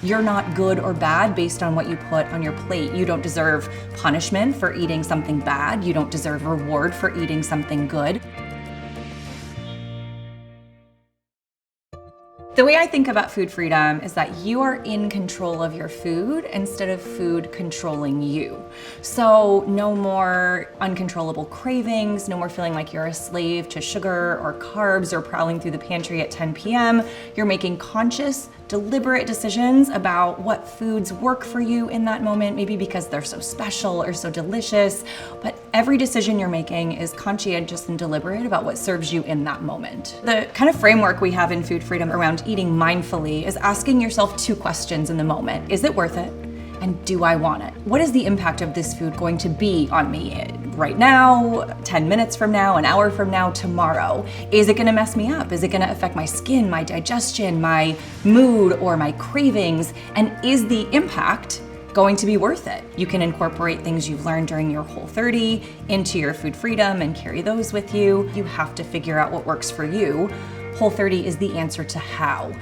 You're not good or bad based on what you put on your plate. You don't deserve punishment for eating something bad. You don't deserve reward for eating something good. The way I think about food freedom is that you are in control of your food instead of food controlling you. So no more uncontrollable cravings, no more feeling like you're a slave to sugar or carbs or prowling through the pantry at 10 p.m. You're making conscious, deliberate decisions about what foods work for you in that moment, maybe because they're so special or so delicious, but every decision you're making is conscientious and deliberate about what serves you in that moment. The kind of framework we have in food freedom around eating mindfully is asking yourself two questions in the moment. Is it worth it? And do I want it? What is the impact of this food going to be on me right now, 10 minutes from now, an hour from now, tomorrow? Is it gonna mess me up? Is it gonna affect my skin, my digestion, my mood, or my cravings? And is the impact going to be worth it? You can incorporate things you've learned during your Whole30 into your food freedom and carry those with you. You have to figure out what works for you. Whole30 is the answer to how.